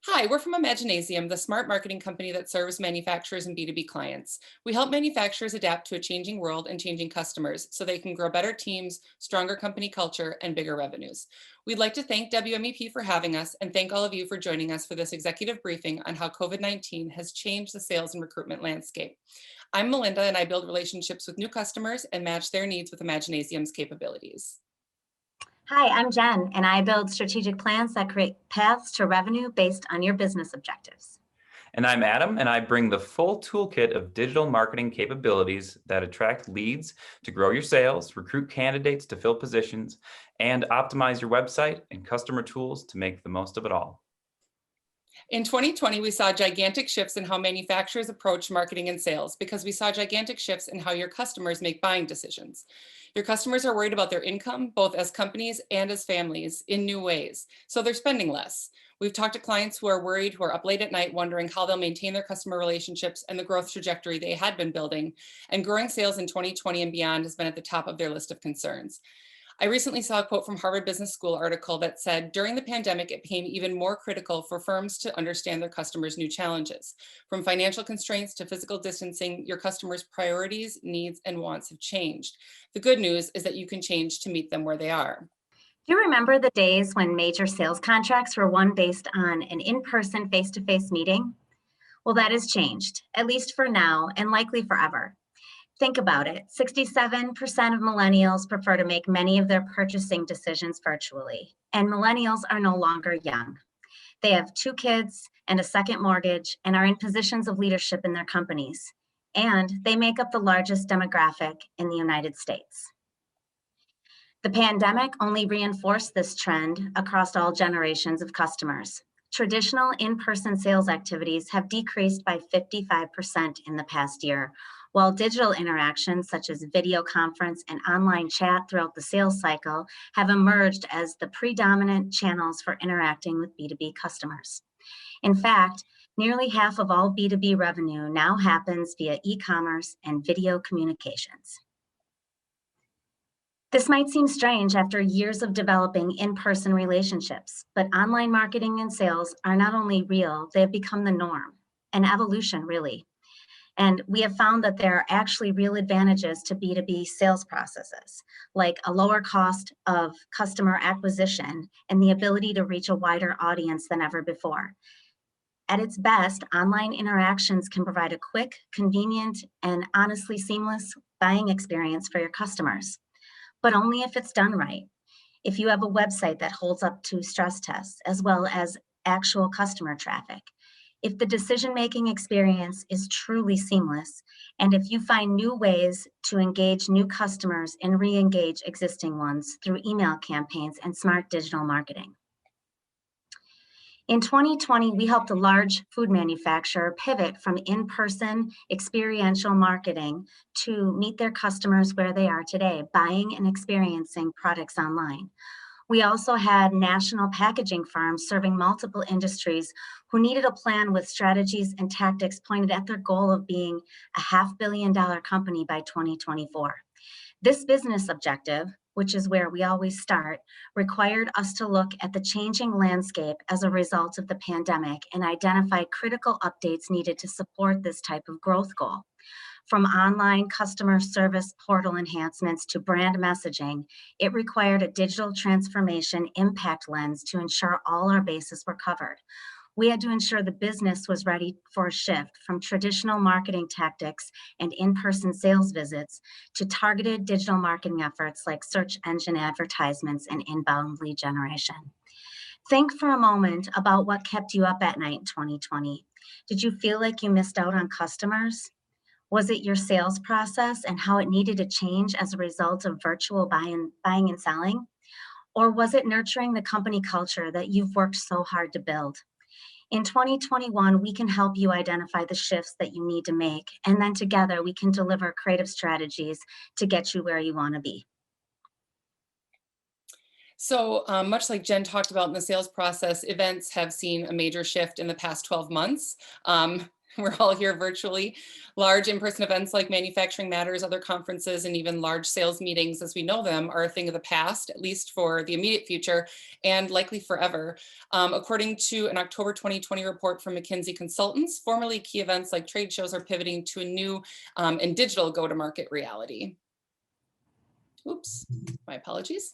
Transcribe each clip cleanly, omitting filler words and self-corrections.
Hi, we're from Imaginasium, the smart marketing company that serves manufacturers and B2B clients. We help manufacturers adapt to a changing world and changing customers so they can grow better teams, stronger company culture, and bigger revenues. We'd like to thank WMEP for having us and thank all of you for joining us for this executive briefing on how COVID-19 has changed the sales and recruitment landscape. I'm Melinda, and I build relationships with new customers and match their needs with Imaginasium's capabilities. Hi, I'm Jen, and I build strategic plans that create paths to revenue based on your business objectives. And I'm Adam, and I bring the full toolkit of digital marketing capabilities that attract leads to grow your sales, recruit candidates to fill positions, and optimize your website and customer tools to make the most of it all. In 2020, we saw gigantic shifts in how manufacturers approach marketing and sales because we saw gigantic shifts in how your customers make buying decisions. Your customers are worried about their income, both as companies and as families, in new ways, so they're spending less. We've talked to clients who are worried, who are up late at night wondering how they'll maintain their customer relationships and the growth trajectory they had been building, and growing sales in 2020 and beyond has been at the top of their list of concerns. I recently saw a quote from Harvard Business School article that said, during the pandemic, it became even more critical for firms to understand their customers' new challenges. From financial constraints to physical distancing, your customers' priorities, needs, and wants have changed. The good news is that you can change to meet them where they are. Do you remember the days when major sales contracts were won based on an in-person, face-to-face meeting? Well, that has changed, at least for now and likely forever. Think about it. 67% of millennials prefer to make many of their purchasing decisions virtually, and millennials are no longer young. They have 2 kids and a second mortgage and are in positions of leadership in their companies. And they make up the largest demographic in the United States. The pandemic only reinforced this trend across all generations of customers. Traditional in-person sales activities have decreased by 55% in the past year, while digital interactions such as video conference and online chat throughout the sales cycle have emerged as the predominant channels for interacting with B2B customers. In fact, nearly half of all B2B revenue now happens via e-commerce and video communications. This might seem strange after years of developing in-person relationships, but online marketing and sales are not only real, they have become the norm, an evolution really. And we have found that there are actually real advantages to B2B sales processes, like a lower cost of customer acquisition and the ability to reach a wider audience than ever before. At its best, online interactions can provide a quick, convenient, and honestly seamless buying experience for your customers, but only if it's done right. If you have a website that holds up to stress tests, as well as actual customer traffic, if the decision-making experience is truly seamless, and if you find new ways to engage new customers and re-engage existing ones through email campaigns and smart digital marketing. In 2020, we helped a large food manufacturer pivot from in-person experiential marketing to meet their customers where they are today, buying and experiencing products online. We also had national packaging firms serving multiple industries who needed a plan with strategies and tactics pointed at their goal of being a $500 million company by 2024. This business objective, which is where we always start, required us to look at the changing landscape as a result of the pandemic and identify critical updates needed to support this type of growth goal. From online customer service portal enhancements to brand messaging, it required a digital transformation impact lens to ensure all our bases were covered. We had to ensure the business was ready for a shift from traditional marketing tactics and in-person sales visits to targeted digital marketing efforts like search engine advertisements and inbound lead generation. Think for a moment about what kept you up at night in 2020. Did you feel like you missed out on customers? Was it your sales process and how it needed to change as a result of virtual buying and selling? Or was it nurturing the company culture that you've worked so hard to build? In 2021, we can help you identify the shifts that you need to make, and then together we can deliver creative strategies to get you where you want to be. So much like Jen talked about in the sales process, events have seen a major shift in the past 12 months. We're all here virtually. Large in-person events like Manufacturing Matters, other conferences, and even large sales meetings as we know them are a thing of the past, at least for the immediate future and likely forever. According to an October 2020 report from McKinsey Consultants, formerly key events like trade shows are pivoting to a new and digital go-to-market reality. Oops, my apologies.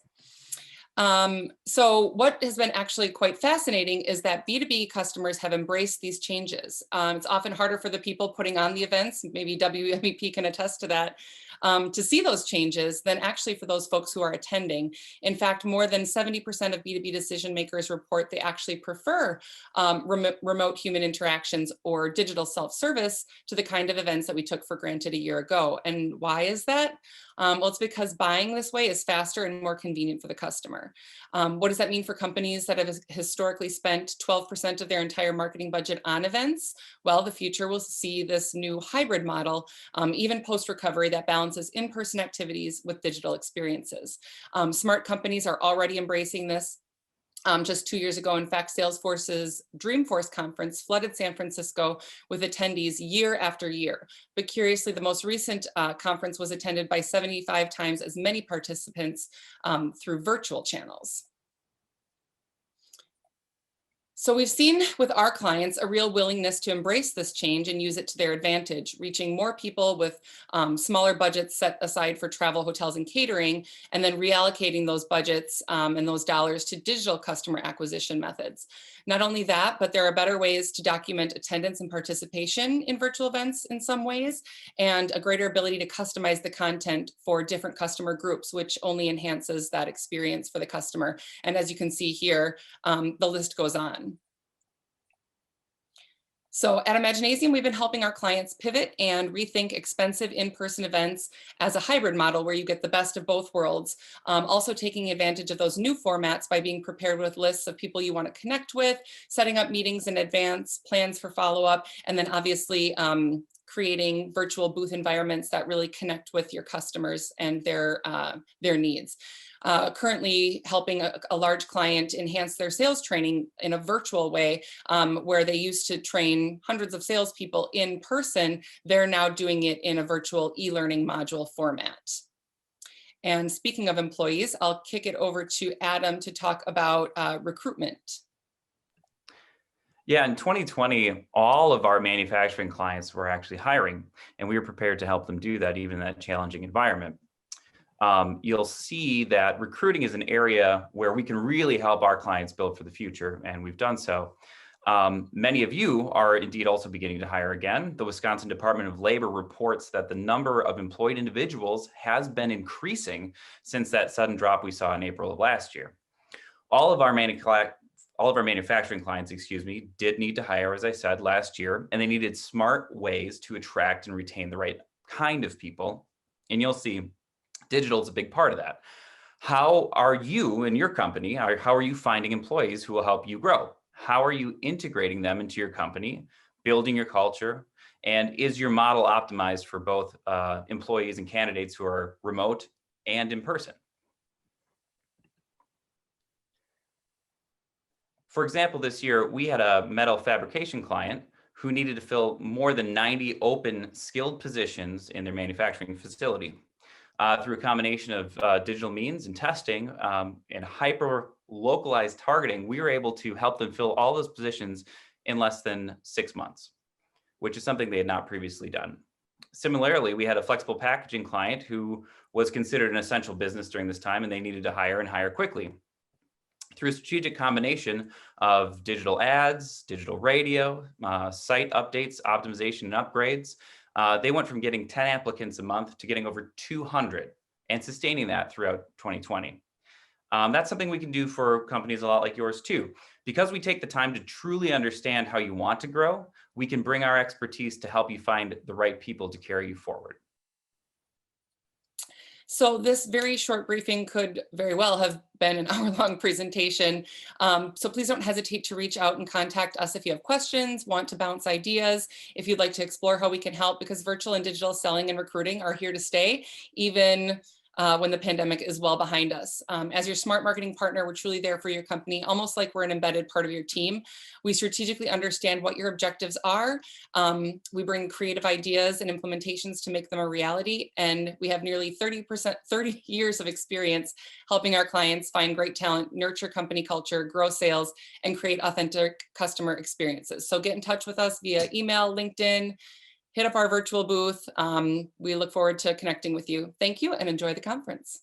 So what has been actually quite fascinating is that B2B customers have embraced these changes. It's often harder for the people putting on the events, maybe WMEP can attest to that, to see those changes than actually for those folks who are attending. In fact, more than 70% of B2B decision makers report they actually prefer remote human interactions or digital self-service to the kind of events that we took for granted a year ago. And why is that? Well, it's because buying this way is faster and more convenient for the customer. What does that mean for companies that have historically spent 12% of their entire marketing budget on events? Well, the future will see this new hybrid model, even post-recovery, that balances in-person activities with digital experiences. Smart companies are already embracing this. Just 2 years ago, in fact, Salesforce's Dreamforce conference flooded San Francisco with attendees year after year. But curiously, the most recent conference was attended by 75 times as many participants through virtual channels. So we've seen with our clients a real willingness to embrace this change and use it to their advantage, reaching more people with smaller budgets set aside for travel, hotels, and catering, and then reallocating those budgets and those dollars to digital customer acquisition methods. Not only that, but there are better ways to document attendance and participation in virtual events in some ways, and a greater ability to customize the content for different customer groups, which only enhances that experience for the customer. And as you can see here, the list goes on. So at Imaginasium, we've been helping our clients pivot and rethink expensive in-person events as a hybrid model where you get the best of both worlds, also taking advantage of those new formats by being prepared with lists of people you want to connect with, setting up meetings in advance, plans for follow-up, and then obviously creating virtual booth environments that really connect with your customers and their needs. Currently helping a large client enhance their sales training in a virtual way, where they used to train hundreds of salespeople in person. They're now doing it in a virtual e-learning module format. And speaking of employees, I'll kick it over to Adam to talk about recruitment. Yeah, in 2020, all of our manufacturing clients were actually hiring, and we were prepared to help them do that, even in that challenging environment. You'll see that recruiting is an area where we can really help our clients build for the future, and we've done so. Many of you are indeed also beginning to hire again. The Wisconsin Department of Labor reports that the number of employed individuals has been increasing since that sudden drop we saw in April of last year. All of our manufacturing clients, did need to hire, as I said, last year, and they needed smart ways to attract and retain the right kind of people. And you'll see digital is a big part of that. How are you in your company, how are you finding employees who will help you grow? How are you integrating them into your company, building your culture? And is your model optimized for both employees and candidates who are remote and in person? For example, this year, we had a metal fabrication client who needed to fill more than 90 open skilled positions in their manufacturing facility. Through a combination of digital means and testing and hyper localized targeting, we were able to help them fill all those positions in less than 6 months, which is something they had not previously done. Similarly, we had a flexible packaging client who was considered an essential business during this time, and they needed to hire and hire quickly. Through a strategic combination of digital ads, digital radio, site updates, optimization, and upgrades, they went from getting 10 applicants a month to getting over 200 and sustaining that throughout 2020. That's something we can do for companies a lot like yours too. Because we take the time to truly understand how you want to grow, we can bring our expertise to help you find the right people to carry you forward. So this very short briefing could very well have been an hour-long presentation. So please don't hesitate to reach out and contact us if you have questions, want to bounce ideas, if you'd like to explore how we can help, because virtual and digital selling and recruiting are here to stay, even when the pandemic is well behind us. As your smart marketing partner, we're truly there for your company, almost like we're an embedded part of your team. We strategically understand what your objectives are. We bring creative ideas and implementations to make them a reality. And we have nearly 30 years of experience helping our clients find great talent, nurture company culture, grow sales, and create authentic customer experiences. So get in touch with us via email, LinkedIn, hit up our virtual booth. We look forward to connecting with you. Thank you and enjoy the conference.